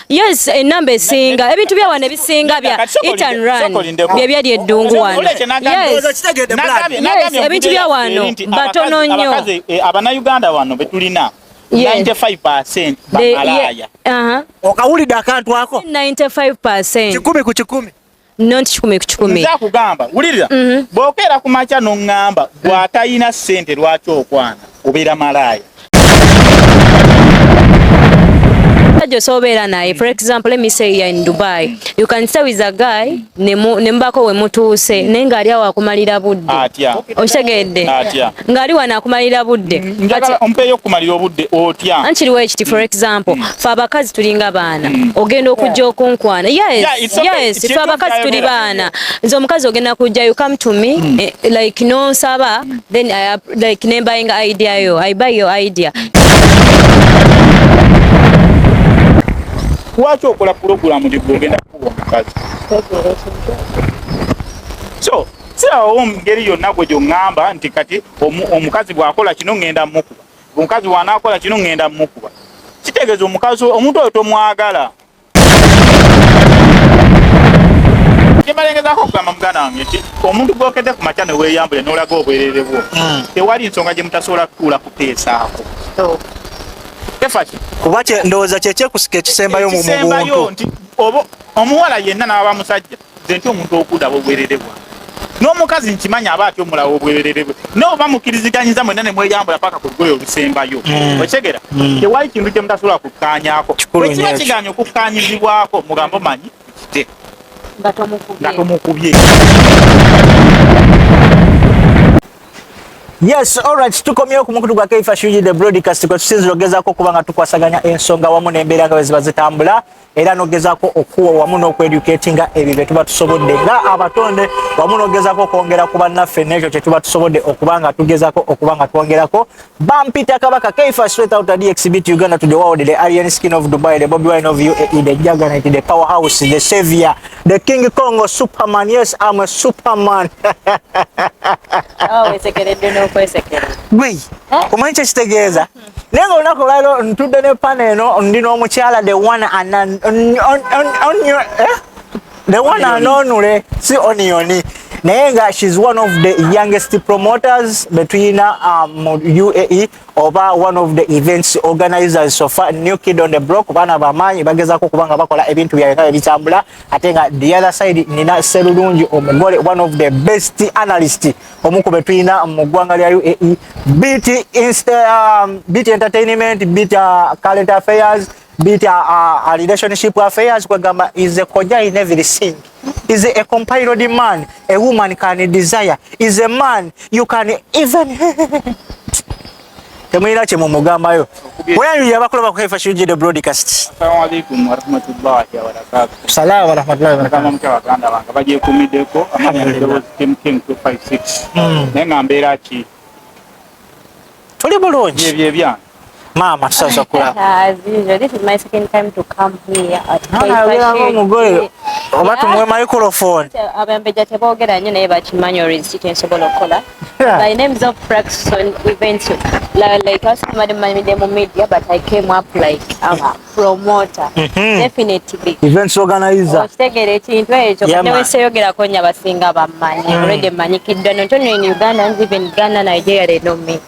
Yes, enamba esinga ebintu bya wana bisinga bya eat and run bya byali eddungu wano. Yes, ebintu bya wano batono nnyo. Abana Uganda wano betulina 95% bamalaya. Okawulidde akantu ako 95%. Kikumi ku kikumi. Not kikumi ku kikumi. Nza kugamba wulira bw'okeera ku makya n'oŋŋamba bw'atayina ssente lwaki okwana obeera malaya. For example, let me say you're in Dubai. You can stay with a guy, nembako we mutuse, nengali awa kumalira budde. Atya. Oshegedde. Atya. Ngali wana kumalira budde. Njagala ompeyo kumalira budde otya. Anchiri wechiti for example, fabakazi tulinga bana. Ogenda okujja okunkwana. Yes, fabakazi tuli bana. Nzo omukazi ogenda kujja, you come to me like no saba, then I like buying idea yo. I buy your idea. Lwaki okola program ligogenda kuwa mukazi? So, sirawo ngeri yonna gwe gy'oŋŋamba nti kati omukazi bw'akola kino ŋŋenda mukuba. Omukazi bw'anaakola kino ŋŋenda mukuba. Kitegeeza omukazi omuntu oyo tomwagala. Kyebalengezaako okugamba muganda wange nti omuntu gw'okedde ku makya ne weeyambule n'olaga obwerere bwo. Tewali nsonga gye mutasobola kutuula kuteesaako. Kubache ndowooza kyekyekusiga ekisembayo mu muntu. Omuwala yenna n'aba musajja nze nti omuntu okudaba obwerere bwa n'omukazi nkimanya aba ati omulaba obwerere bwe n'oba mukkiriziganyiza mwenna ne mweyambula paka ku lugoye olusembayo okitegera tewali kintu kye mutasobola kukkaanyaako bwe kiba kigaanye okukkaanyizibwako mugambo manyi kite nga tomukubye. Yes, all right. Tukomyewo ku mukutu gwa Keifa Shujji the broadcast ko tusinzira ogezaako kubanga tukwasaganya ensonga wamu n'embeera nga ziba zitambula era n'ogezaako okuwa wamu n'okweducatinga ebyo bye tuba tusobodde nga abatonde wamu n'ogezaako okwongera ku bannaffe n'ekyo kye tuba tusobodde okubanga tugezaako okubanga twongerako. Bampita Kabaka Keifa straight out of the exhibit Uganda to the world, the alien skin of Dubai, the Bobby Wine of UAE, the Juggernaut, the powerhouse, the savior, the King Kong, Superman. Yes, I'm a Superman. Gwe omanyi kitegeeza nenga olunaku olwaliro ntudde ne pane eno ndi n'omukyala the one and only si onioni naye nga she's one of the youngest promoters between UAE oba one of the events organizers so far, new kid on the block. Bana bamanyi bagezaako kubanga bakola ebintu byabwe ebitambula ate nga the other side nina Serulungi omugole one of the best analysts omuku between mu ggwanga lya UAE beat entertainment beat current affairs beat relationship affairs kwagamba is a koja in everything. Is a compiled man, a woman can desire, is a man you can even Temwina che mumugamba yo. Wewe yabakolo ba Keifa Shujji the broadcast. Assalamu alaykum wa rahmatullahi wa barakatuh. Salaam wa rahmatullahi wa barakatuh. Mke wa Uganda banga baje kumideko amanya ndewo team King 256. Nenga mbera ki. Tuli bulungi. Bye. Mama sasa kula. As usual, this is my second time to come here at Keifa Shujji. Obatu mwe microphone. Abambeja tebogera nnyo naye bakimanyi resiti ensobola okukola. My name is of Braxton Events. Like us, Madam Media, but I came up like a promoter. Definitely. Events organizer. Already in Uganda and even Ghana, Nigeria, they know me.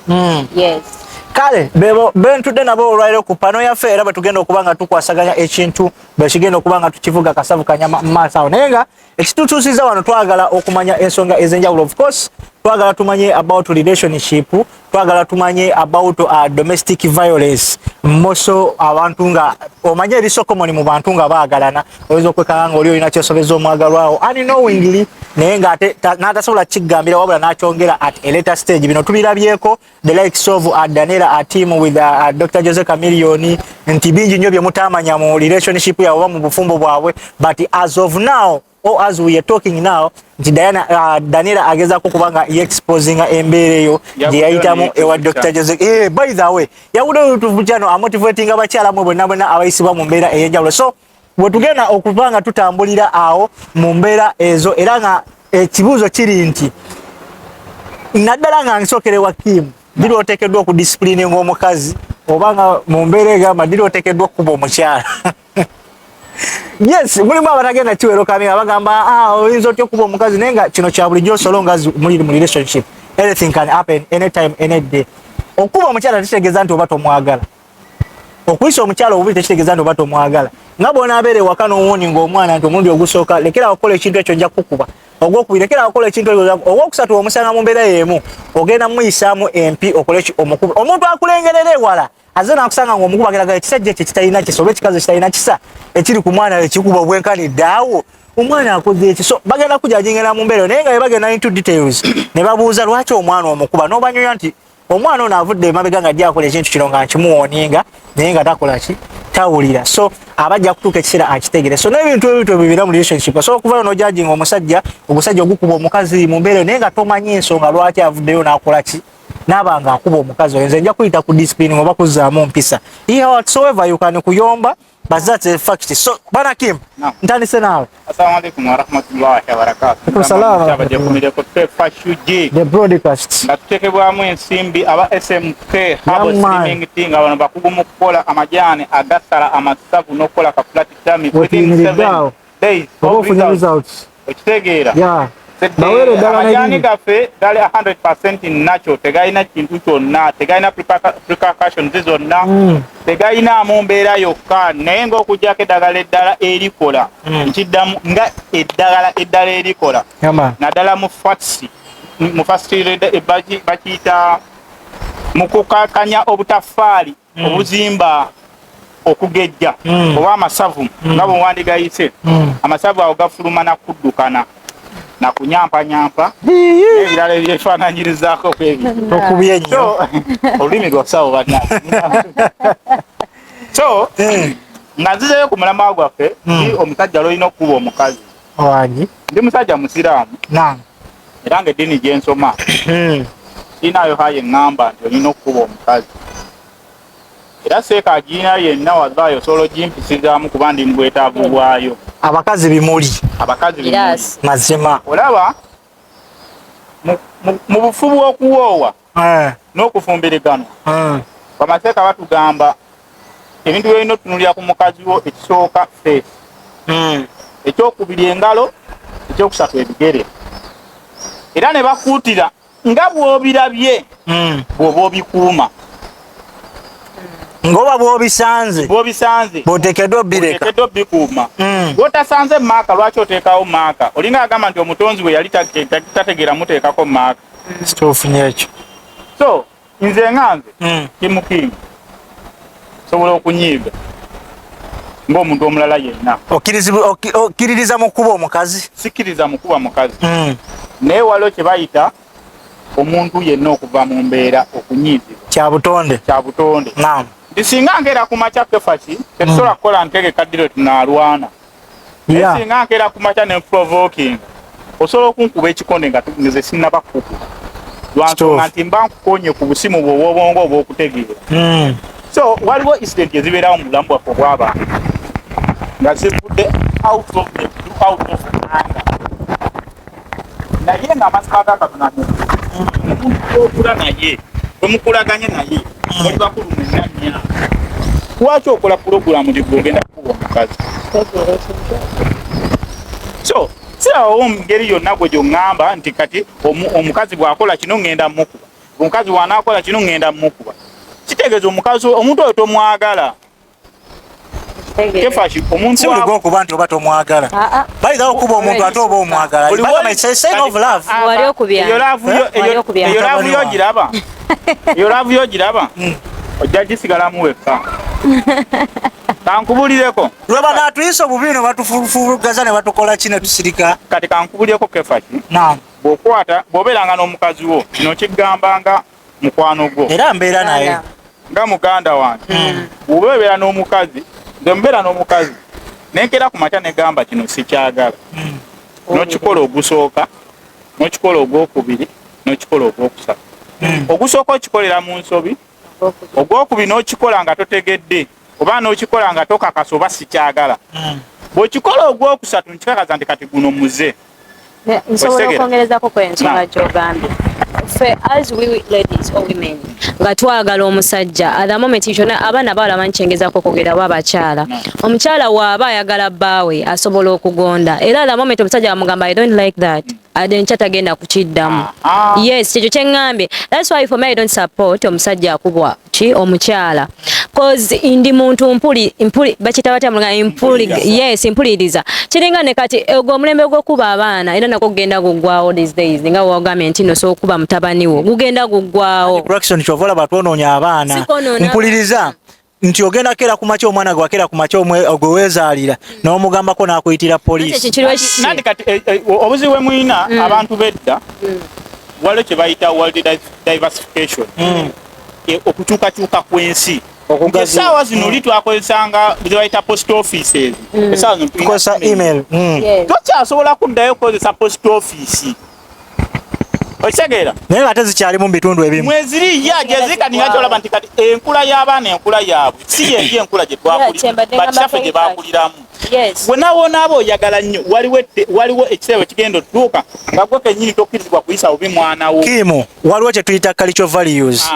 Yes. Kale bebo bentude nabo olwairo ku pano yaffe era batugenda okubanga tukwasaganya ekintu bekigenda okubanga tukivuga kasavu kanyama masa nenga ekitutusiza wano twagala okumanya ensonga ezenjawulo. Of course twagala tumanye about relationship, twagala tumanye about domestic violence. Moso abantu nga omanye erisokomoni mu bantu nga baagalana oyinza okwekanga oli olina kyosobeza omwagalwawo unknowingly naye nga n'atasobola kigambira wabula n'akyongera at a later stage. Bino tubirabyeko the likes of Daniela, a team with Dr. Jose Chameleone nti bingi nnyo bye mutamanya mu relationship yawe oba mu bufumbo bwabwe, but as of now or as we are talking now nti Daniela agezaako kubanga exposing embeera eyo gye yayitamu ewa Dr. Jose. By the way yawude olutuvu kyano amotivating abakyala mwe bonna abayisibwa mu mbeera ey'enjawulo. So bwe tugenda okubanga tutambulira awo mu mbeera ezo era nga ekibuuzo kiri nti naddala nga nsokere wa Kim diri otekeddwa ku discipline ng'omukazi obanga mu mbeera egamba diri otekeddwa okuba omukyala. Yes, mulimu abatagenda kiwero kami abagamba oyinza otya okuba omukazi naye nga kino kya bulijjo solo nga muli mu relationship. Anything can happen anytime, any day. Okuba omukyala tekitegeeza nti oba tomwagala. Okuyisa omukyala obubi tekitegeeza nti oba tomwagala. Nga bw'onaabeera ewaka n'owuuni ng'omwana nti omulundi ogusooka lekera okukola ekintu ekyo nja kukuba. Ogwokubiri lekera okukola ekintu ekyo ogwokusatu omusanga mu mbeera y'emu ogenda muyisaamu empi okole omukuba. Omuntu akulengerera ewala azze n'akusanga ng'omukuba ageraga ekisajja kye kitalina kisa oba ekikazi kitalina kisa ekiri ku mwana ekikuba obwenkanidde awo omwana akoze eki. So bagenda kujajingera mu mbeera naye nga bwe bagenda into details ne babuuza lwaki omwana omukuba n'obanyoya nti omwana ono avudde emabega nga ajja akola ekintu kino nga nkimuwooninga naye nga takola ki tawulira. So abajja kutuuka ekiseera akitegere. So n'ebintu ebyo bibira mu relationship osobola okuvayo n'ojajinga omusajja ogukuba omukazi mu mbeera naye nga tomanyi ensonga lwaki avuddeyo n'akola ki n'abanga akuba omukazi oyo. Nze nja kuyita ku discipline oba kuzzaamu mpisa. Whatsoever you can kuyomba but that's a fact. So Bwana Kim ntandise naawe. Assalamu alaikum wa rahmatullahi wa barakatuh. Salaam. The broadcast. Natutekebwamu ensimbi aba SMK habo streaming thing abantu bakugu mu kukola amajani agasala amasavu n'okukola ka flat time within 7 days. Results. Okitegeera. Yeah. Bawere amajani gafe gali 100% nacho tegaina kintu kyonna tegaina precautions zonna tegaina amumbeera yokka naye ng'okujjako eddagala erikola nkiddamu nga eddagala erikola naddala mu fasiti bakiyita mu kukakanya obutafaali obuzimba okugejja oba amasavu nga bwe wandigayise amasavu ago gafuluma nakuddukana na kunyampa ebirala ebyefaananyirizaako okubyenyo olulimi lwasawo bana. So nga nzizeyo ku mulama gwaffe ndi omusajja lwolina okuba omukazi wangi ndi musajja musiraamu era nga eddiini gye nsoma siinayo haye eŋŋamba nti olina okuba omukazi era seeka agiina yenna wazaayo osobola ogimpisizaamu kuba ndi mu bwetaavu bwayo. Abakazi bimuli mazima olaba mu bufu bw'okuwoowa n'okufumbirigano bamateeka batugamba ebintu byolina otunulira ku mukazi wo ekisooka feesi ekyokubiri engalo ekyokusatu ebigere era ne bakuutira nga bw'obirabye bw'oba obikuuma ngoba bw'obisanze bw'oteekeddwa obbikuuma bw'otasanze maaka lwaki oteekawo maaka olinga agamba nti omutonzi we yali tategeera muteekako maaka kitofunye ekyo. So nze nganze kimukinga sobola okunyiiga ng'omuntu omulala yenna. Okkiririza mu kuba omukazi? Sikkiriza mu kuba mukazi naye waliwo kye bayita omuntu yenna okuva mu mbeera okunyiizibwa kyabutonde. Singa nkeera ku makya kefaki tetusobola kukola ntegeka ddiro tunaalwana singa nkeera ku makya ne provoking osobola okunkuba ekikonde nga nze sinnaba kukuba lwansonga nti mba nkukonye ku busimu bwe obwobwongo obw'okutegeera. So waliwo incident ezibeerawo mu bulamu bwaffe obw'abantu nga zivudde out of anger naye ng'amazima gakatonda omuntu okula naye bwemukulaganye naye oli bakulu mwenanya lwaki okola pulogulamu ligogenda kuba omukazi. So sirawo ngeri yonna gwe gy'oŋŋamba nti kati omukazi bw'akola kino ŋŋenda mukuba omukazi bw'anaakola kino ŋŋenda mukuba kitegeeza omuntu oyo tomwagala. Kefashi omuntu okuba nti oba tomwagala bayizawo okuba omuntu ate oba omwagala eyo laavu yo giraba ojja gisigalamu wekka. Kankubulireko lwe banaatuyisa obubi ne batufulugaza ne batukola ki ne tusirika. Kati kankubulireko Kefashi bw'obeeranga n'omukazi wo kino kiggambanga mukwano gwo era mbeera naye nga muganda wange bw'oba obeera n'omukazi nze mbeera n'omukazi nenkera ku makya negamba kino sikyagala n'okikola ogusooka n'okikola ogwokubiri n'okikola ogwokusatu. Ogusooka okikolera mu nsobi ogwokubiri n'okikola nga totegedde oba n'okikola nga tokakasa oba sikyagala. Bw'okikola ogwokusatu nkikakaza nti kati guno muze nsobola okwongerezako kwensonga gy'ogambye ffe as we ladies or women nga twagala omusajja at the moment kyona abaana balaba nkyengezako kwogerawo abakyala omukyala waaba ayagala bbaawe asobola okugonda era at the moment omusajja bamugamba I don't like that ade nkyatagenda kukiddamu yes kyekyo kyeŋŋambye that's why for me I don't support omusajja akubwa ki omukyala cause ndi muntu mpuli bakita batya mulanga impuliriza kiringa ne kati ogwo omulembe gw'okuba abaana era nako gugenda guggwawo these days nga wagambye nti no sookuba mutabani wo gugenda guggwawo correction kyovola batwonoonya abaana mpuliriza nti ogenda kera kumakya omwana gwe wakera kumakya ogwe weezaalira n'omugambako n'akuyitira poliisi nandi kati obuzibu bwe mulina abantu bedda waliwo kye bayita world diversification okukyukakyuka kw'ensi essaawa zino oli twakozesanga ze bayita post offices tukozesa email tokyasobola kuddayo kukozesa post office okitegeera naye ate zikyali mu bitundu ebimu mweziri gyezikaninga kyolaba nti kati enkula y'abaana enkula yaabwe si yendi enkula gye bakitaffe gye bakuliramu wenawoona aba oyagala nnyo waliwo ekiseera kigenda otuuka nga gwe kennyini tokkirizibwa kuyisa bubi mwana wo kimu waliwo kye tuyita cultural values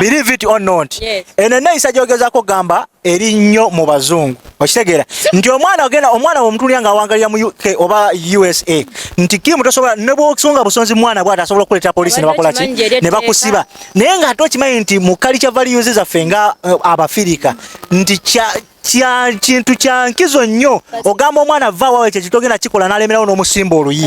believe it or not eno enneeyisa gy'ogezaako gamba eri nnyo mu bazungu okitegeera nti omwana womutulya nga awangalira mu UK oba USA nti kimu tosobola ne bw'osunga busonzi mwana bw'ati asobola okuleeta poliisi ne bakola ki ne bakusiba naye nga ate okimanyi nti mu cultural values zaffe nga Abafirika nti kintu kya nkizo nnyo ogamba omwana vaawo ekyo kitogenda kikola n'alemerawo n'omusimba oluyi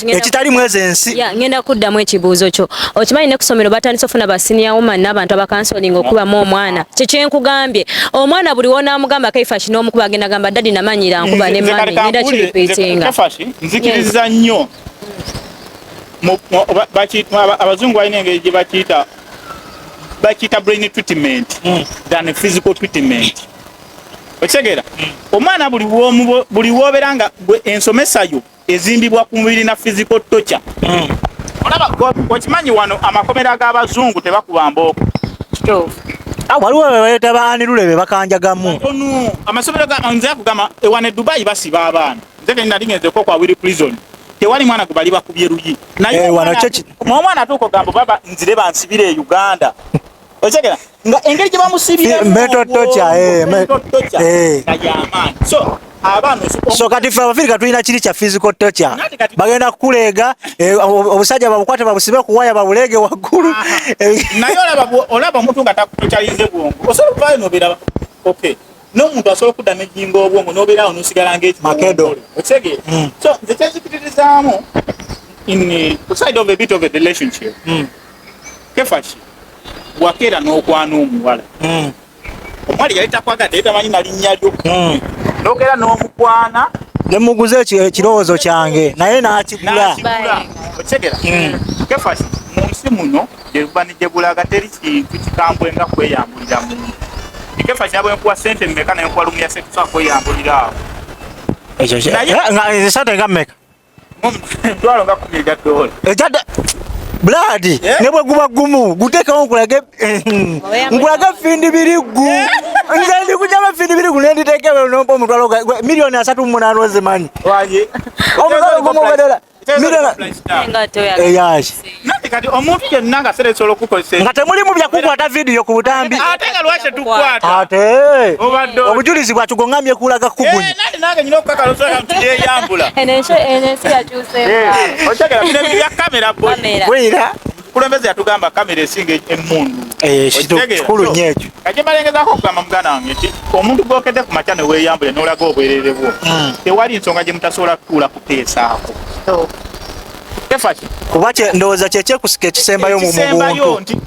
ekitali mwezi ensi ngenda kuddamu ekibuuzo kyo okimanyi ne ku ssomero batandise ofuna ba senior woman n'abantu abakansolinga okubamu omwana kyekyenkugambye omwana buli wonaamugamba kaifashi n'omukuba agenda gamba dadi namanyira nkuba ne mami ngenda kiripiitinga nzikiriza nnyo abazungu balina engeri gye bakiyita brain treatment than physical treatment okitegeera omwana buli woobeera nga ensomesa yo ezimbibwa ku mubiri na physical torture olaba okimanyi wano amakomera g'abazungu tebakuba mbooko waliwo bebaleeta baanirule be bakanjagamu amasomero nze akugamba ewana e Dubai basiba abaana nze nali ngenzeko kwa Willy prison tewali mwana gwe bali bakubye luyi naye omwana atuuka ogamba baba nzire bansibire e Uganda okitegeera nga engeri gye bamusibira so kati ffe Abafirika tulina kiri kya physical torture bagenda kukuleega obusajja babukwate babusibe ku waya babuleege waggulu naye olaba omuntu nga takutokyalize bwongo osobola okuvaayo n'obeera okay n'omuntu asobola okudda n'ejjinga obwongo n'obeerawo n'osigala ng'ekimakedo okitegeera so nze kyenzikiririzaamu in side of a bit of a relationship kefashi wakera n'okwana omuwala omwali yali takwagadde yali tamanyi na linnya lyo n'okera n'omukwana ne muguze ekirowoozo kyange naye n'akigula okitegeera kefashi mu nsi muno gye bulaga teri kintu kikambwe nga kweyambulira muntu kefashi nabwe nkuwa sente mmeka naye nkuwa lumu ya sente sobola kweyambulira awo ekyo sente nga mmeka $20 nga $10 Blood, ne bwe guba gumu guteekawo nkulage findi biri gu nze ndi kujama findi biri gu nenditeekebwe nompa omutwalo milioni 3.8 ozimanyi omutwalo gumubedera nati kati omuntu yenna nga seresobola okukozesa nga temulimu byakukwata vidiyo ku butambi ate nga lwaki tukwata ate obujulizi bwakigoŋŋamye kulaga kugunyi nati nange nyina okukakalosoga nti yeyambula ensi yakyuseeko okyagala bino bya kamera bwira kulembeze yatugamba kamera esinga emmundu kikulu nnyo ekyo kati mbalengezako okugamba muganda wange nti omuntu gwokedde ku makya ne weeyambule n'olaga obwerere bwo tewali nsonga gye mutasobola kutuula kuteesaako kuba ndowooza kyekyekusika ekisembayo mu muntu nti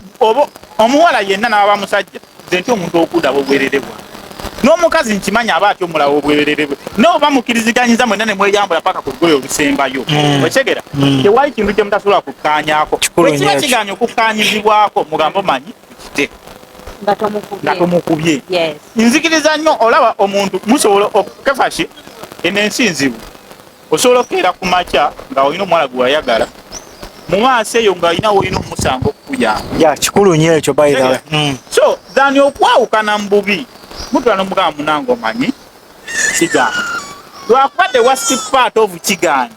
omuwala yenna n'aba musajja nze nti omuntu okudaba obwerere bwa n'omukazi nkimanyi aba ati omulaba obwerere bwe n'oba mukiriziganyiza mwenna ne mweyambula paka ku lugoye olusembayo okitegeera tewali kintu kye mutasobola kukkaanyaako bwekiba kigaanye okukkaanyizibwako mugambe omanyi kite nga tomukubye nzikiriza nnyo olaba omuntu musobola kefashi eno ensi nzibu osobola okukeera ku makya nga olina omuwala gwe wayagala mu maaso eyo ng'alina wolina omusanga okukuyamba kikulu nnyo ekyo bayira so dhani okwawukana mu bubi mutula n'omugamba munange omanyi kigaanyi lwakuba the worst part of kigaanyi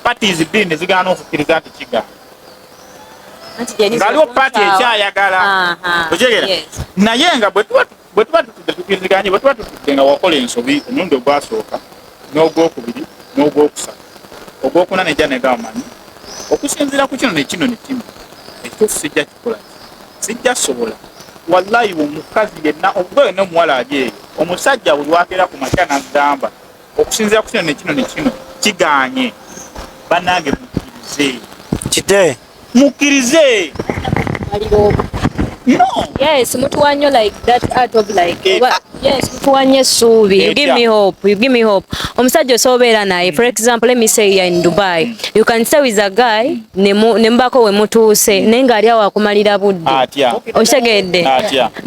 parties bbiri ne zigaana okukkiriza nti kigaana ngaliwo party ekyayagala okyegera naye nga bwe tuba tutudde tukkiriziganye bwe tuba tutudde nga wakola ensobi omulundi ogwasooka n'ogwokubiri n'ogwokusatu ogwokuna nejja negamanyi okusinziira ku kino nekino nekimu ekituufu sijja kikola sijja sobola wallahi omukazi yenna obwo yenna omuwala ali eyo omusajja buli wakeera ku makya n'agamba okusinziira ku kino nekino kiganye bannange mukkirize kite mukkirize no yes mutuwanyo like that art of like yes mutuwanyo essuubi you give me hope omusajja osobeera naye for example let me say you're in Dubai you can stay with a guy nembako we mutuuse naye ng'ali awo akumalira budde okitegedde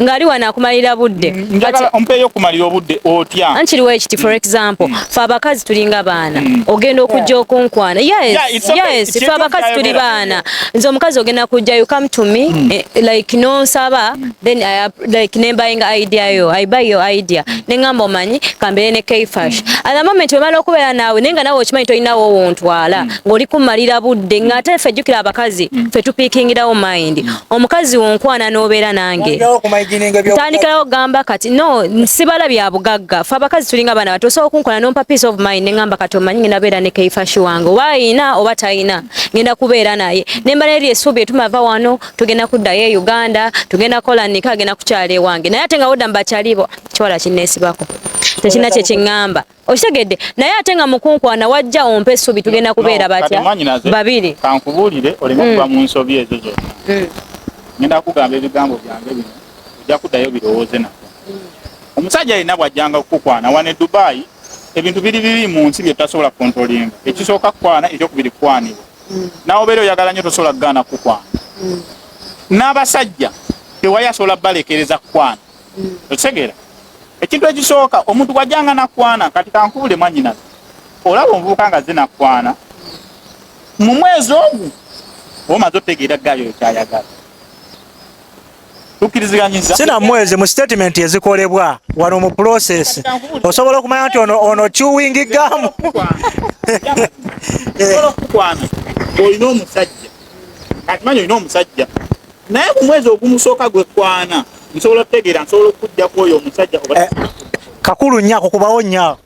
ng'ali wano akumalira budde njagala ompeeyo okumalira obudde otya ankiriwo ekiti for example fe abakazi tulinga baana ogenda okujja okunkwana yes fe abakazi tuli baana nze omukazi ogenda kujja you come to me like nonsaba then like nembayinga idea yo I buy your idea nengamba omanyi kambere ne Kfash at the moment wemala okubeera naawe nenga nawe okimanyi tolinawo wontwala ng'oli kumalira budde ng'ate ffe jjukira abakazi ffe tupiikingirawo mind omukazi wonkwana n'obeera nange tandikirawo gamba kati no sibala bya bugagga ffe abakazi tulinga baana bato osobola okunkwana nompa peace of mind nengamba kati omanyi ngenda beera ne Kfash wange oba ayina oba talina ngenda kubeera naye nemba neri essuubi etumava wano tugenda kuddayo e Uganda tugenda kola nika agenda kukyala ewange naye ate nga wodda mubakyalibo kiwala kinneesibako tekina kye kiŋŋamba okitegedde naye ate nga mukunkwana wajja ompa essuubi tugenda kubeera batya babiri kankubuulire oleme kuba mu nsobi ezo zonna ngenda kugamba ebigambo byange bino ojja kuddayo birowooze nako omusajja alina bw'ajjanga okukukwana wane e Dubai ebintu biri mu nsi bye tutasobola kontrolinga ekisooka kukwana ekyokubiri kukwanibwa nawe obeera oyagala nnyo tosobola kugaana kukwana n'abasajja tewali asobola balekereza kukwana okitegera ekintu ekisooka omuntu bw'ajjanga nakwana kati kankubule mwanyinaze olaba omuvubuka nga ze nakwana mu mwezi ogwo omaze otegeera gaayo kyayagala tukkiriziganyizza sina mwezi mu statement ezikolebwa wano mu process osobola okumanya nti ono chewing gum osobola okukwana olina omusajja kati manyi olina omusajja naye mu mwezi ogumusooka gwekwana nsobola okutegeera nsobola okujja kwoyo omusajja kakulu nnyo akukubawo nnyo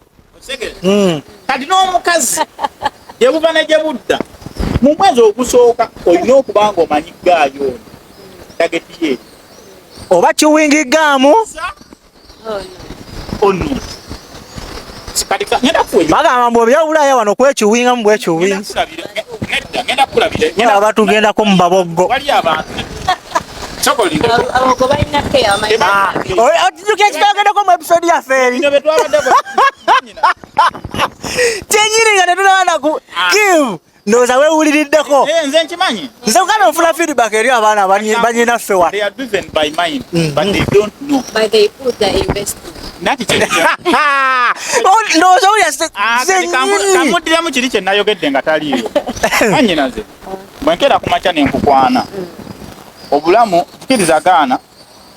kati n'omukazi gye buva ne gye budda mu mwezi ogusooka olina okuba nga omanyi gaayo tageti ye oba chewing gum ono bagamba mbu ebyobulaaya wano kwekiwinga mu bwekiwinga ngenda kukulabira aba tugendako mu baboggo wali abantu abogo balina ekitagendako mu episode yaffe eri kyenyini nga tetulabana ku give ndowooza weewuliriddeko nze nkimanyi nze kukana ofuna feedback eri abaana banyinaffe wa ndowooza kamuddiramu kiri kye nayogedde nga taliiyo manyinaze bwenkera kumakya nenkukwana obulamu tukirizagaana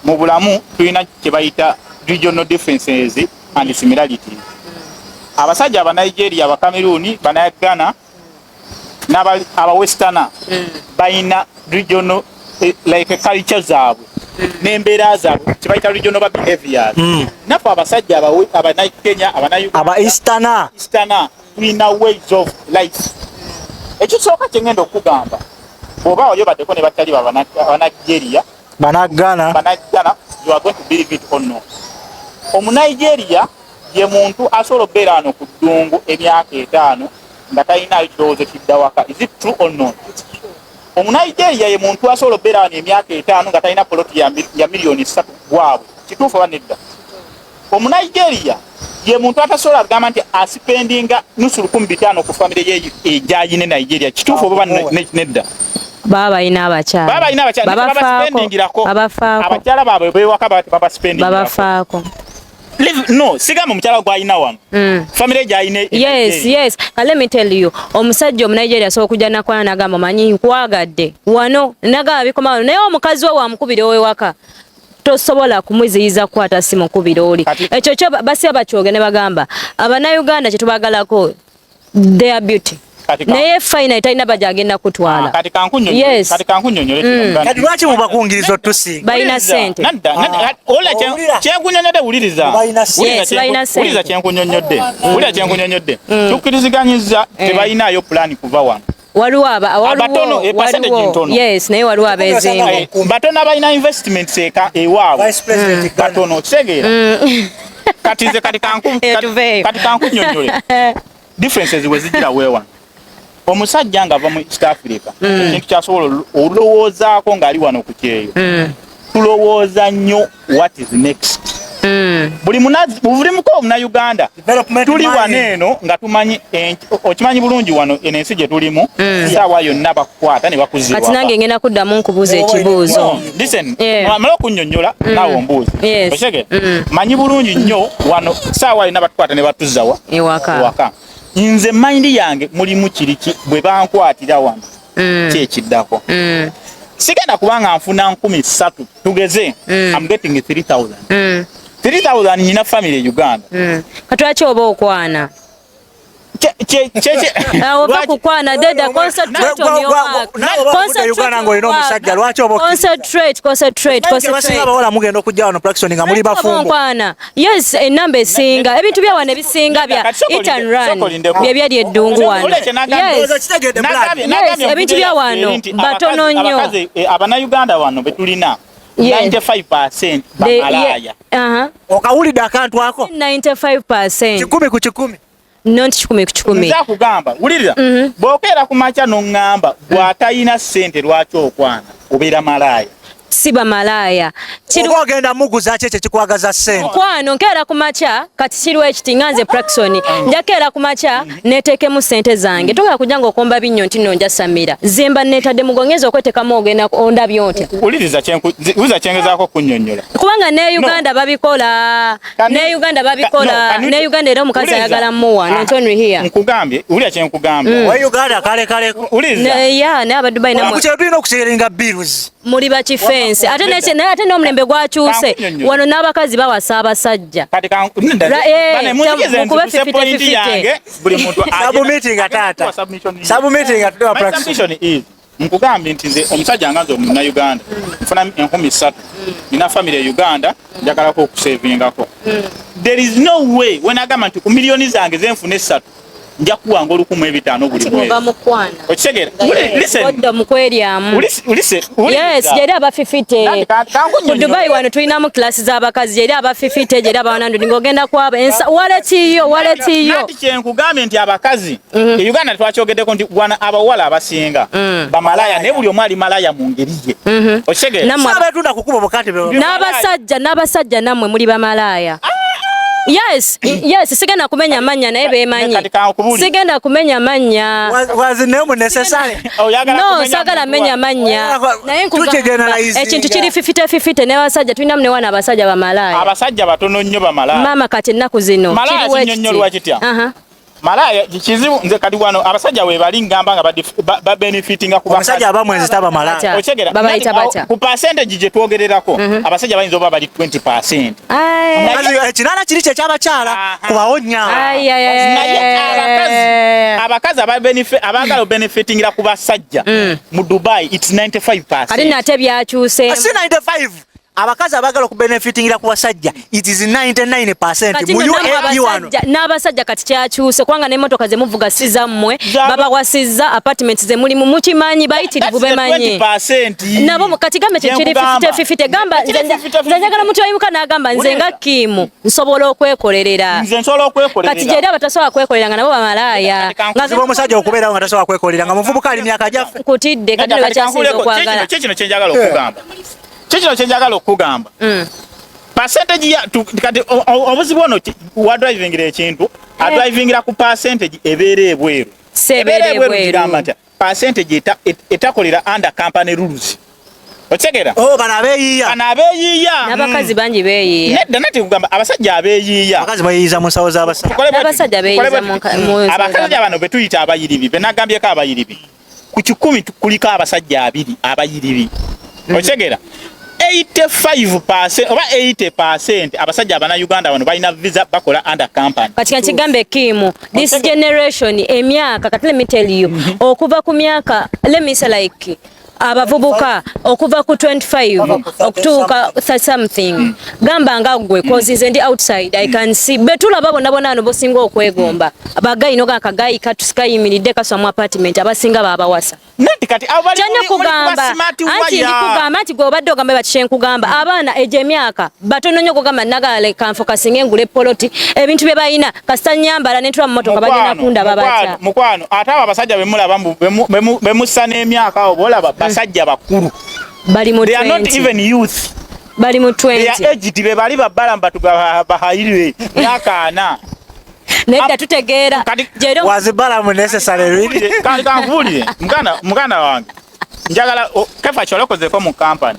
mu bulamu tulina kye bayita regional differences and similarities abasajja abanigeria abakameruni banayagana n'abawesterner bayina regional like culture zaabwe n'embeera zaabwe kye bayita regional behaviors naffe abasajja abanakenya abaeasterner tulina ways of life ekisooka kye ngenda okugamba bw'oba oyobaddeko ne batali abanigeria banagana you are going to believe it or not omunigeria ye muntu asobola okubeera wano ku ddungu emyaka 5 nga talinayo kirowoozo kidda waka is it true or not omunigeria ye muntu asobola okubeera wano emyaka 5 nga talina poloti ya miliyoni 3 gwabwe kituufu oba nedda omunigeria ye muntu atasobola kugamba nti asipendinga nusu 1500 ku famire ye egyayine Nigeria kituufu oba nedda baba balina abakyala abakyala baabwe bewaka babafaako no sigamba omukyala gwalina wano famire gyayine yes let me tell you omusajja omunigeria asobola okujja nakwana nagamba manyi nkwagadde wano nagamba bikoma wano naye omukazi we wamukubira owewaka tosobola kumuziyiza kukwata simu kubira oli ekyo kyo basi abakyoge ne bagamba abanauganda kye tubagalako their beauty naye final talina bajagenda kutwala kati kankunyonyo kati kankunyonyo kati lwaki mubakungirizo tusi balina sente ola kyenkunyonyodde wuliriza wuliriza kyenkunyonyodde wulira kyenkunyonyodde tukkiriziganyizza tebalinayo plan kuva wano waliwo yes naye waliwo abezinga batono abalina investments ewaabwe batono kitegeera kati nze kati kankunyonyole differences wezigira weewa omusajja ng'ava mu East Africa ekintu kyasobola olowoozaako ng'ali wano ku kyeyo tulowooza nnyo what is next buli muko Omunnayuganda tuli wano eno nga tumanyi okimanyi bulungi wano ensi gye tulimu saawa yonna bakukwata ne bakuziba kati nange ngenda kuddamu nkubuuza ekibuuzo listen mala okunnyonnyola naawe ombuuzi okyege manyi bulungi nnyo wano saawa yonna batukwata ne batuzza ewaka nze mayindi yange mulimu kiriki bwe bankwatira wano kyekiddako sigenda kubanga nfuna 13,000 tugeze I'm getting 3,000 3,000 nyina family Uganda katwaki oba okwana oba kukwana deda concentrate on your work Uganda ng'olina omusajja lwaki oba concentrate abawala mugenda okujja wano practicing nga muli bafumbo yes enamba esinga ebintu bya wano ebisinga bya eat and run byali eddungu wano yes ebintu bya wano batono nnyo Abannayuganda wano betulina 95% bamalaya okawulidde akantu ako 95% 10 ku 10 nonti 10 ku 10 nza kugamba wulirira bw'okeera ku makya n'oŋŋamba bw'atayina ssente lwaki okwana obeera malaaya si bamalaya oba ogenda muguza ki ekyo kikwagaza ssente mukwano nkeera ku makya kati kiriwo ekiti nga nze Praxon njakeera ku makya neeteekemu ssente zange togera kujja nga okomba binnyo nti nno nja Samira zemba neetadde mugongeza okwetekamu ogenda ondabyo ntya wuliriza kyengezaako kunnyonnyola kubanga ne Uganda babikola ne Uganda era omukazi ayagala muwa nontonri here nkugambye wulira kyenkugambye wa Uganda kale wuliriza ne abadubai tulina okuseeringa bills muli bakifensi ate n'omulembe gwakyuse wano n'abakazi bawasa abasajja nkugambye nti nze omusajja nga nze Omunnayuganda nfuna 3,000 nina family e Uganda njagalako okusevingako there is no way wenagamba nti ku miliyoni zange zenfuna 3 nja kuwanga 1,500 buli mwezi okitegeera odda mukweryamu yes jeri abafifite ku Dubai wano tulinamu klasi z'abakazi jeri abafifite jeri aba100 ng'ogenda kwaba waletiyo nati kyenkugambye nti abakazi e Uganda twakyogeddeko nti wana abawala abasinga bamalaya naye buli omu ali malaya mu ngeri ye okitegeera betunda kukuba obukati n'abasajja nammwe muli bamalaya yes sigenda kumenya manya naye bemanyi sigenda kumenya manya no sagala menya manya naye ekintu kiri 50-50 ne basajja tulinamu ne wana abasajja bamalaya abasajja batono nnyo bamalaya mama kati ennaku zino kiriwo kitya malaya kizibu nze kati wano abasajja we bali ngamba nga ba benefitinga ku basajja abamwe zitaba malaya okyegera babayita batya ku percentage gye twogererako abasajja bayinza oba bali 20%. Ekirala kiri kye kyabakyala kubawonya abakazi abagala benefitingira ku basajja mu Dubai it's 95%. kati nate byakyuse si 95 abakazi abagala ku benefitingira ku basajja it is 99% mu UAE wano n'abasajja kati kyakyuse kwanga n'emmotoka ze muvuga si zammwe babawasizza apartments ze mulimu mukimanyi bayitirivu bemanyi nabo kati gambe kiri 50-50 gamba njagala muti wayimuka n'agamba nze nga Kimu nsobola okwekolerera kati jeri abatasobola kwekolerera nga nabo bamalaya ngaziba omusajja okubeerawo nga tasobola kwekolerera nga muvubuka ali myaka gyaffe kutidde kati bakyasinza okwagala kino kyenjagala okugamba kino kyenjagala okugamba percentage kati obuzibu ono wa drivingira ekintu adrivingira ku percentage ebeera ebweru kigamba nti percentage etakolera under company rules otegera bano abeeyiiya n'abakazi bangi beeyiiya nedda nati kugamba abasajja abeeyiiya abakazi bayiiyiza mu nsawo z'abasajja n'abasajja beeyiiza abasajja bano betuyita abayiribi benagambyeko abayiribi ku 10 kuliko abasajja 2 abayiribi otegera 85% oba 80% abasajja abana Uganda wano balina visa bakola under company. Katika kigambe kimu this generation emyaka let me tell you okuva ku myaka let me say like abavubuka okuva ku 25 okutuuka something gamba nga gwe cause ndi outside I can see betula babona bonano bosinga okwegomba abagayi no kagayi katusikayimiridde kaswa mu apartment abasinga babawasa nati kati abali kugamba anti ndikugamba anti gwe obadde ogambe bakishen kugamba abaana ejemyaka batono nnyo kugamba nagale kanfokasinga engule poloti ebintu bye bayina kasanyambala netwa mu motoka bagenda kunda babacha mukwano ataba abasajja bemulaba bemusana emyaka obolaba basajja bakuru bali mu 20 they are not even youth bali mu 20 they are aged be bali babala mbatuga bahayirwe yakana nedda tutegeera jero wazibala mu necessary kali kanvulire muganda wange njagala kefa kyolokozeko mu company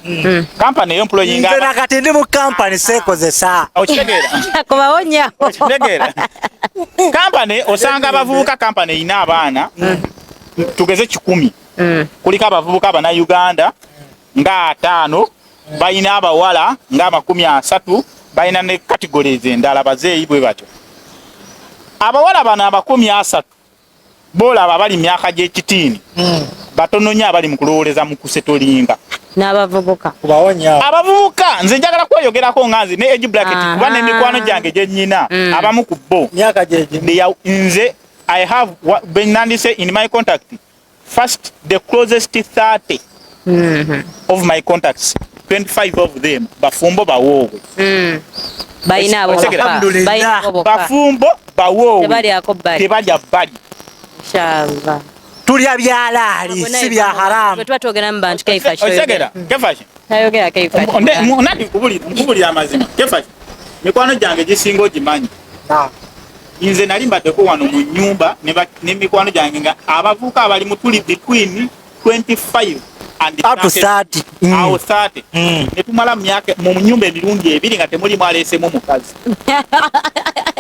company employing ngana kati ndi mu company sekozesa okitegera kubawonya okitegera company osanga abavubuka company ina abaana tugeze 10 kuliko abavubuka abana Uganda nga 5 bayina abawala nga 30 bayina ne categories endala bazeeyi bwe batyo abawala bana 30 bola abali myaka gy'ekitini batono nnyo abali mu kulowoleza mu kusetolinga n'abavubuka kubawonya abavubuka nze njagala kweyogerako nganzi ne age bracket kuba n'emikwano gyange gye nnyina abamu ku bo myaka gyegi nze I have Benandise in my contact first the closest 30 of my contacts 25 of them bafumbo bawowe bayina abo bafumbo bawowe tebali bali inshallah tulya byalali si bya haramu twatogera mu bantu kaifa osegera kefashi tayogera kaifa nati kubuli amazima kefashi mikwano gyange gisingo gimanyi inze nali mbaddeko wano mu nyumba ne mikwano gyange nga abavuka abali mu tuli between 25 and up to 30 awo 30 ne tumala myaka mu nyumba emirundi ebiri nga temuli mwalesemu mukazi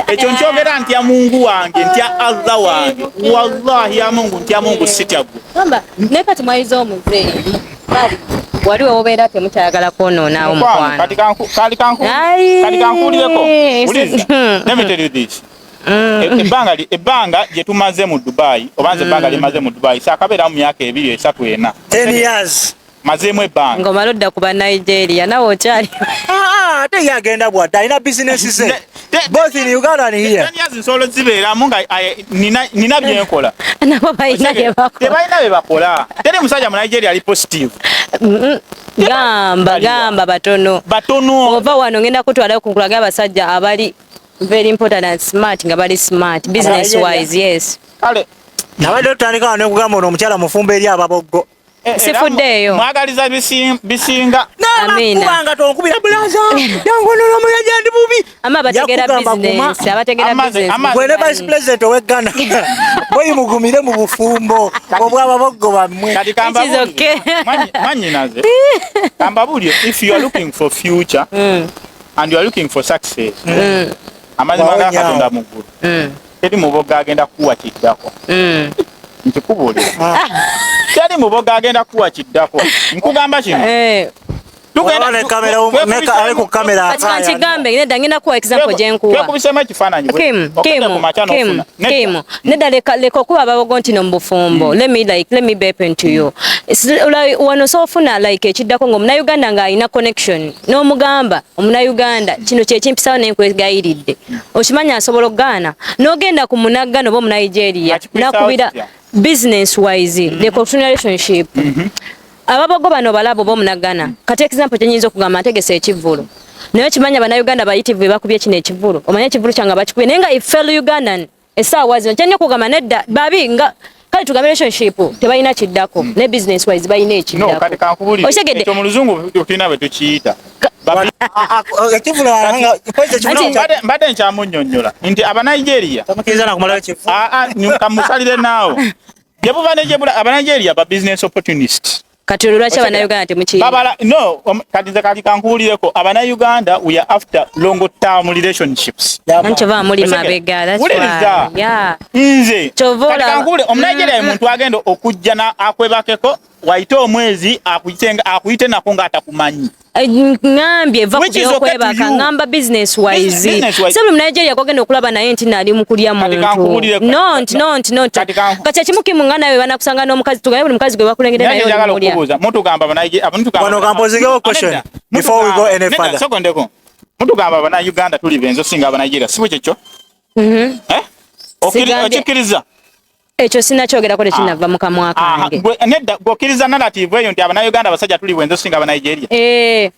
ekyo nkyogera ntya Mungu wange ntya Allah wange wallahi ya Mungu ntya Mungu sityago kamba nekati mwayizo omuzeeyi bali wali obeera temukyayagala kwonoona omukwana kali kankulireko let me tell you this ebbanga gye tumaze mu Dubai obanze ebbanga limaze mu Dubai saakabeera mu myaka 2 3 4 10 years mazemu ebbanga ngomala odda kuba Nigeria nawe okyali ate yagenda bwata alina business ze both in Uganda and here 10 years nsolo zibeeramu nga nina byenkola nabo balina bye bakola teri musajja mu Nigeria ali positive gamba batono ova wano ngenda kutwala okukulaga abasajja abali very important and smart nga bali smart business wise yes kale nabadde tutandika wano okugamba ono omukyala mufumbo eri ababoggo sifuddeeyo mwagaliza bisinga amina kubanga tonkubira bulaza yangonola omuyaja ndi bubi ama bategera business abategera business gwene vice president owe Ghana boyi mugumire mu bufumbo obw'ababoggo bammwe kati kamba manyinaze kamba bulyo if you are looking for future and you are looking for success amazima ga Katonda mugulu teri muboga agenda kuwa kiddako nkikubulira teri muboga agenda kuwa kiddako nkugamba kino tugenda kamera ale ku kamera kigambe nedda ngenda kuwa example gyenkuwa twekubisemu ekifaananyi Kim nedda leka okuba ababogo nti no mu bufumbo let me bepen to you wano soofuna like ekiddako ng'omunauganda ng'alina connection n'omugamba omunauganda kino kyekimpisawo nenkwegayiridde okimanyi asobola okugaana n'ogenda ku munaggana oba omunigeria nakubira business wise leka okutuna relationship ababogo bano balabo bo munagana kati example kyenyinza okugamba ategese ekivvulu naye kimanya bannayuganda bayitivu bakubye kino ekivvulu omanya ekivvulu kyanga bakikubye naye nga fellow Ugandan essaawa zino kyennya okugamba nedda babi nga kale tugambe relationship tebalina kiddako ne business wise balina ekiddako kati kankubulire ekyo mu luzungu tulina bwe tukiyita mbadde nkyamunnyonnyola nti abanigeria kamusalire naawo gyebuva abanigeria ba business opportunist kati lwaki abannayuganda temukiyiba no kati nze kati kankuwulireko abannayuganda we are after long term relationships nkyova muli mabega nze kati kankuwulire omunigeria ye muntu agenda okujja akwebakeko waite omwezi akuyite nako nga atakumanyi. Ngambye va kuby'okwebaka ngamba business wise. Sebuli Nigeria kogenda okulaba naye nti nali mu kulya muntu. No. Kati ekimukimu nga nawe banakusanga n'omukazi tugaye buli mukazi gwe bakulengedde naye oli. Mutugamba wano kampozigewo question before we go any further. Sekondeko. Mutugamba bana Uganda tuli benzo singa aba Nigeria sibo kyekyo. Okiriza. Ekyo sinakyogera tekinava mu kamwa kange. Nedda gokiriza narrative eyo nti aba Uganda basajja tuli benzo singa aba Nigeria.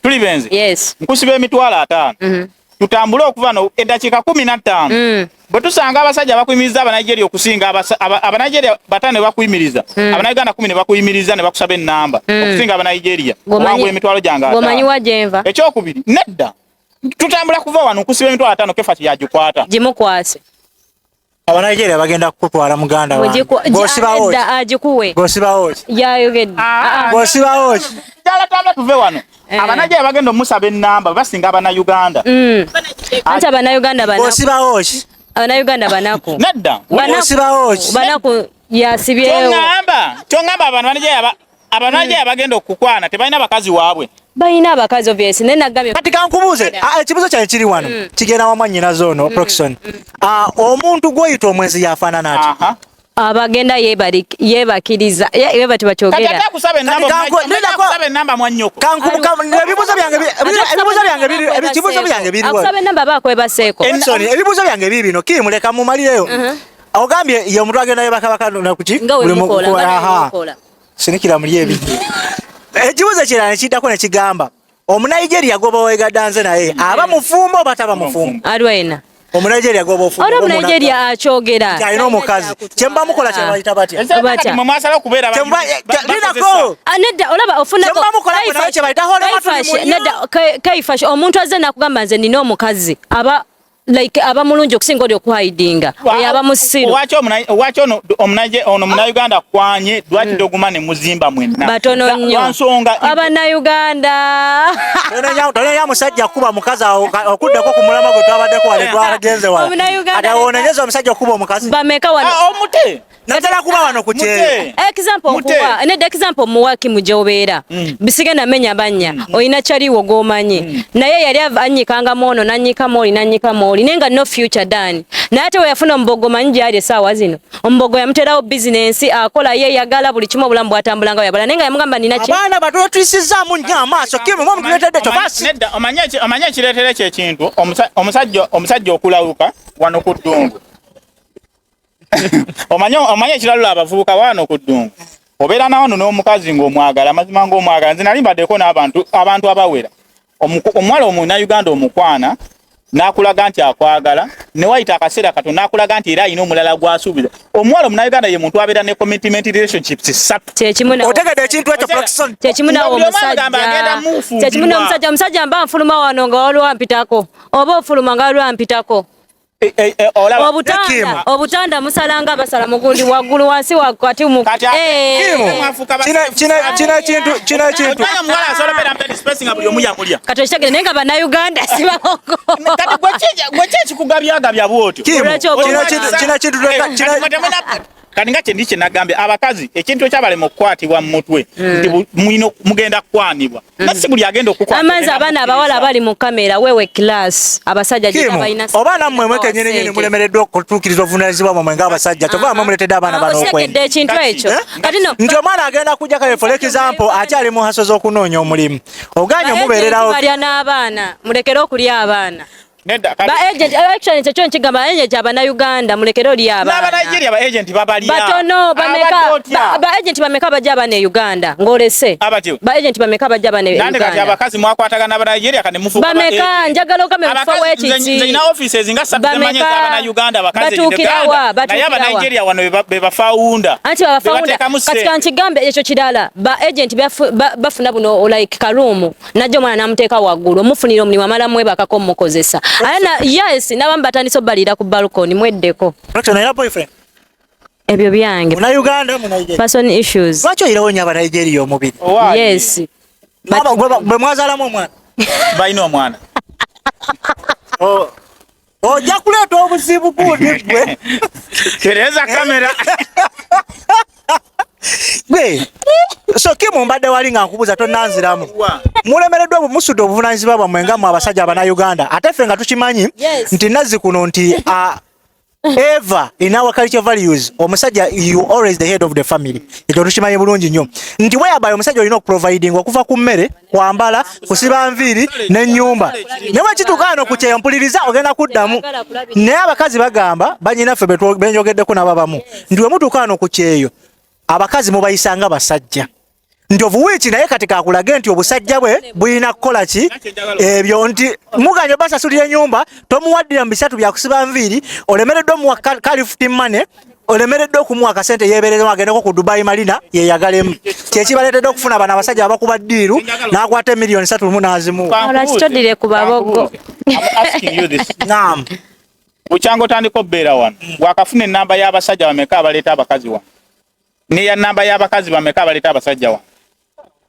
Tuli benze. Yes. Nkusiba emitwalo 5. Tutambule okuva no eddakiika 15. Bwe tusanga abasajja bakuyimiriza aba Nigeria okusinga aba Nigeria batane bakuyimiriza. Aba Uganda 10 ne bakuyimiriza ne bakusaba ennamba okusinga aba Nigeria. Wangu emitwalo gyange 5. Gomanyi wajenva. Ekyokubiri nedda. Tutambula kuva wano nkusiba emitwalo 5 kefati yagikwata. Gimukwase. Aba Nigeria bagenda kukutwala muganda wange. Gosibawo. Agikuwe. Gosibawo. Yayogedde. Gosibawo. Dala tambula tuve wano. Aba Nigeria bagenda omusaba ennamba basinga aba Uganda. Anti aba Uganda banako. Gosibawo. Aba Uganda banako. Nedda. Gosibawo. Banako yasibyewo. Kyongamba aba Nigeria bagenda okukwana tebalina bakazi waabwe. Bayina abakazi obviously nena gambye. Kati kankubuuze ekibuzo kyange kiri wano kigenda wamu nnyina zoono Proxon. Omuntu gw'oyita omwezi yafaanana ati. Abagenda yebakiriza yebati bakyogera. Kati akusaba ennamba mwannyoko. Ebibuzo byange biri wano. Akusaba ennamba bakwebaseeko. Ebibuzo byange bibino kimuleka mumalireyo. Ogambye ye omuntu agenda yebaka nakuki? Buli mukola. Sinikira muli ebiri. Ekibuzo kirala kiddako ne kigamba Omunigeria goba wegadanze naye aba mufumbo bataba mufumbo alwena Omunigeria goba ofumbo Omunigeria akyogera kyalina omukazi kyemba mukola kyabayita batya mu masala kubeera linako nedda olaba ofuna kyemba mukola naye kyabayita hola nedda kaifash omuntu azze nakugamba nze nina omukazi aba like aba mulungi okusinga oli okuhidinga yaba musiru wacho ono Uganda kwanye dwati dogumane muzimba mwenna batono nnyo aba na Uganda tone ya musajja kuba mukazi okuddako ku mulama gwe twabaddeko wale twagenze wala atawonenyeza omusajja okuba omukazi bameka wano omute natala kuba wano ku kye example muwaki mujobeera bisige na menya banya oyina chaliwo gomanyi naye yali anyikanga mono nanyika moli nenga no future dani naye ate weyafuna ombogo manyi ali sawa zino ombogo yamuterawo business akola ye yagala buli kimu obulambu atambulanga yabala nenga yamugamba nina ki abaana bato twisizzaamu nnyo amaaso kimu mu mtuletedde kyo basi nedda omanye kireetere kyekintu omusajja okulawuka wano ku ddungu omanye ekiralula abavubuka wano ku ddungu obeera nawano n'omukazi ng'omwagala amazima ng'omwagala nze nali mbaddeko n'abantu abawera omuwala Omunnayuganda omukwana n'akulaga nti akwagala ne wayita akaseera kato n'akulaga nti era alina omulala gw'asuubiza omuwala Omunnayuganda ye muntu abeera ne commitment relationships 3 otegedde ekintu ekyo Proxon kyekimunawo omusajja mba nfuluma wano nga waliwo ampitako oba ofuluma nga waliwo ampitako obutanda musalanga basala mugundi waggulu wansi wakati mu kina kintu kati okitegere naye nga Bannayuganda sibako gwe kyekikugabyagabya bwotyo kina kintu kati nga kyendi kyenagambye abakazi ekintu ekyabalema okukwatibwa mu mutwe nti mugenda kukwanibwa nasi buli agenda okukwatibwa amanzi abaana abawala abali mu kamera wewe class abasajja gyebalina oba nammwe mwekenyenenyene mulemereddwa okutuukiriza obuvunaanyizibwa bwamwe ng'abasajja kyova muletedde abaana bano okwenda ekintu ekyo kati no nti omwana agenda kujja kaye for example akyali mu haso z'okunoonya omulimu oganye omubeererawo balya n'abaana mulekere okulya abaana nedda ba agent election kyekyo nkigamba agent Abannayuganda mulekere oli abaana n'aba Nigeria ba agent babalya batono ba agent bameka bajja bane Uganda ngolese ba agent bameka bajja bane Uganda nande kati abakazi mwakwatagana n'aba Nigeria kane mufuka bameka njagala okame mufo w'ekiti nze ina offices nga 3 zemanye z'Abannayuganda abakazi naye aba Nigeria wano be bafaunda anti bafaunda kati kankigambe ekyo kirala ba agent bafuna buno like karumu najjo mwana namuteeka waggulu omufunira omulimu amala mwebakako mukozesa ayana yes nabambataniso balira ku balcony mweddeko Proxon ina boyfriend ebyo byange muna Uganda muna Nigeria person issues lwaki oyirawo nnyo aba Nigeria omubiri yes bwe mwazalamu omwana balina omwana ojja kuleeta obuzibu bundi gwe tereza kamera gwe So Kim mbadde wali nga nkubuza tonnanziramu. Mulemereddwa musudde obuvunaanyizibwa bwammwe nga mu abasajja Abannayuganda. Ate ffe nga tukimanyi nti nazzi kuno nti ever in our culture values omusajja you always the head of the family. Ekyo tukimanyi bulungi nnyo. Nti whereby omusajja olina okuproviding okuva ku mmere, kwambala, kusiba nviiri n'ennyumba. Ne bwekituuka wano ku kyeyo mpuliriza ogenda kuddamu. Naye abakazi bagamba bannyinaffe benjogeddeko n'ababamu nti bwe mutuuka wano ku kyeyo abakazi mubayisanga basajja. Nti obuwiiki naye kati kakulage nti obusajja bwe bulina kukola ki ebyo nti muganya basasulira ennyumba tomuwaddira mu bisatu bya kusiba nviiri olemereddwa muwa kalifuti money olemereddwa okumuwa akasente yeeberezemu agendeko ku Dubai Marina yeyagalemu kyekibaleetedde okufuna bano abasajja abakuba ddiiru n'akwata miliyoni 3 n'azimuwa. Olakitodire ku babogo. Naam. Buchango tandiko beera wano. Wakafuna ennamba y'abasajja bameka abaleeta abakazi wano. Neya nnamba y'abakazi bameka abaleeta abasajja wano.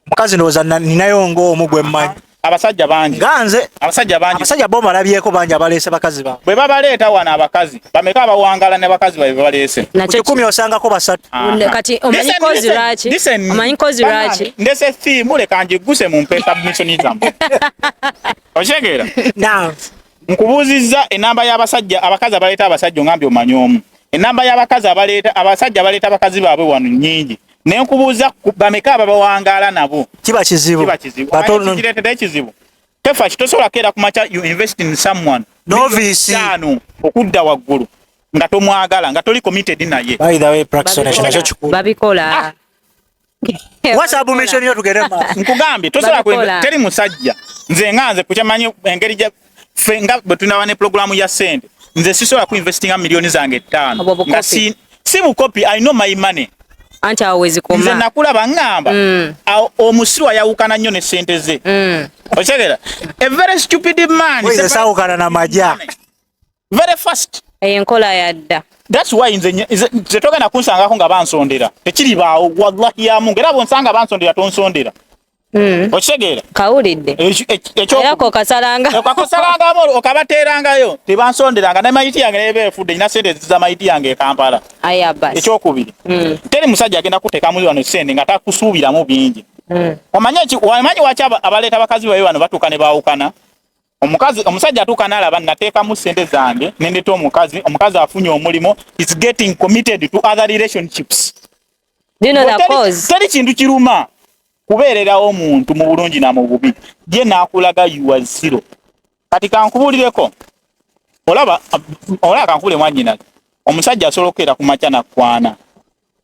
Mukazi ndowooza ninayo ng'omugwe mmanyi. Abasajja bangi. Ganze. Abasajja bangi. Abasajja bo balabyeko bangi abaleese bakazi ba. Bwe babaleeta wano abakazi bameka abawangala ne bakazi babe baleese. Nakyo 10 osangako basatu. Kati omanyi kozi laki? Omanyi kozi laki? Ndese theme leka njiguse mu mpesa submission zammwe. Oshegera? Naam. Nkubuuzizza ennamba y'abasajja abakazi abaleeta abasajja ngambye omanyi omu. Ennamba y'abakazi abasajja abaleeta abakazi baabwe wano nnyingi. Ne nkubuuza bameka ababawangala nabo. Kiba kizibu. Batono kireetedde ekizibu. Tefa kitosobola keera ku macha you invest in someone. Novice. Okudda waggulu nga tomwagala nga toli committed naye. By the way practitioner nakyo kikulu. Babikola. WhatsApp mission yo tugerema. Nkugambye tosobola kwenda teri musajja. Nze nganze kuchamanyi engeri gye fenga betunawa ne programu ya sente. Nze sisobola ku investinga milioni zange 5. Nga si bukopi I know my money. Anti awezi koma. Nze nakulaba ngamba omusiru ayawukana nnyo ne sente ze. Okyegera a very stupid man is sawukana na maja. Very fast. Enkola yadda. That's why nze togenda kunsangako nga bansondera. Tekiri baawo wallahi ya Mungu era bonsanga bansondera tonsondera. Okyegera kawulidde era ko kasalanga okakosalanga abo okabaterangayo tebansonderanga na mayiti yange nebefudde ina sente za mayiti yange e Kampala ayabas ekyokubiri teri musajja agenda kuteka muri wano sente nga takusuubiramu bingi wamanyi wachaba abaleeta abakazi bawe wano batuuka ne baawukana omusajja atuuka n'alaba nateekamu sente zange nendeta omukazi afunye omulimo is getting committed to other relationships. Do you know the cause? Teri kintu kiruma kubeererawo omuntu mu bulungi na mu bubi je naakulaga yuwa zero. Kati kankubulireko olaba kankubule mwanyina omusajja asolokera ku machana kwana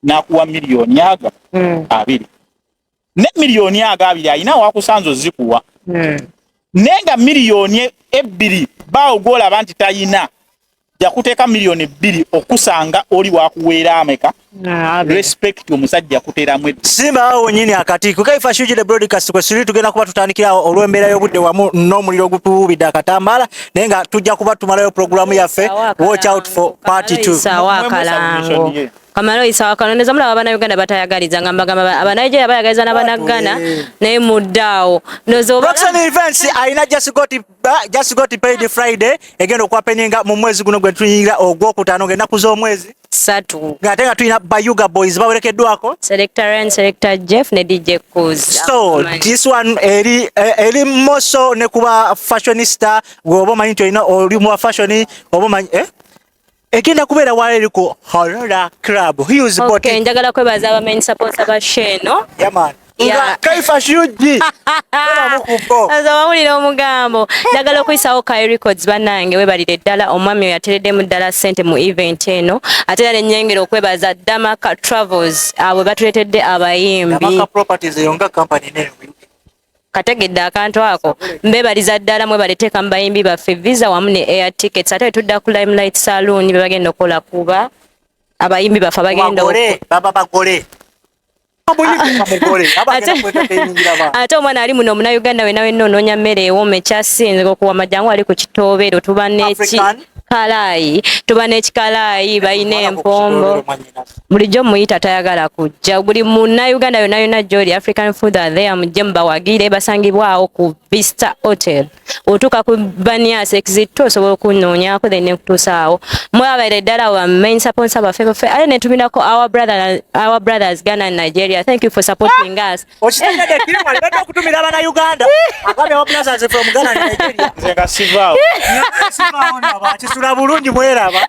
nakuwa miliyoni aga 2 ne miliyoni aga 2 alina wakusanzo zikuwa nenga miliyoni 2 baogola banti tayina yakuteka miliyoni 2 okusanga oli wakuweera ameka respect omusajja yakutera mwe simba awo nyini akatiko kaifa shujile broadcast kwa siri tugenda kuba tutandikira olwembeera y'obudde wamu n'omuliro gutubida akatambala nenga tujja kuba tumalayo programu yaffe watch out for part 2 sawa kalango Kamalo isawa kanoneza mula abana Uganda batayagaliza ngamba abanaje abayagaliza n'abanagana naye muddaawo nozo Roxanne events aina just got paid Friday egendo kwa peninga mu mwezi guno gwe tuyingira ogwokutano ngenda kuzo mwezi 3 ngatenga tuyina Bayuga boys bawerekeddwako Selector Ren Selector Jeff ne DJ Kuz so this one eri moso ne kuba fashionista gobo manyi toina oli mu fashion obo manyi Ekenda kubeera waleriko Horror Club. He was bought. Okay, njagala kwebaza aba main supporters aba Sheno. Yeah man. Yeah. Kaifa shuji. Aza wawulira omugambo. Njagala okuyisawo Kai Records banange webalire ddala omwami yateredde mu ddala sente mu event eno. Ate era nyengero okwebaza Damaka Travels abo batuletedde abayimbi. Damaka Properties yonga company name. Kategedde akantu ako mbebaliza ddala mwe baleteeka mbayimbi baffe visa wamu ne air tickets ate tudda ku Limelight Saloon bagenda okola kuba abayimbi baffe bagenda bagole ate omwana ali muno Muna Uganda we nawe nnoonya mmere ewooma ekyasinze okuwa majangu ali ku kitoobeero tuba neki kalayi tuba n'ekikalayi balina empombo bulijjo muyita tayagala kujja buli munnauganda yonna gy'oli African food are there mujje mubawagire basangibwawo ku Vista Hotel otuuka ku Banias exit 2 osobola okunnoonyaako then nekutuusa awo mwabaire ddala wa main sponsor baffe ale netumirako our brothers Ghana and Nigeria. Thank you for supporting us. Okitandade kirimu alibadde okutumira abannayuganda agambye aba brothers from Ghana and Nigeria nze nga sivaawo kisula bulungi mweraba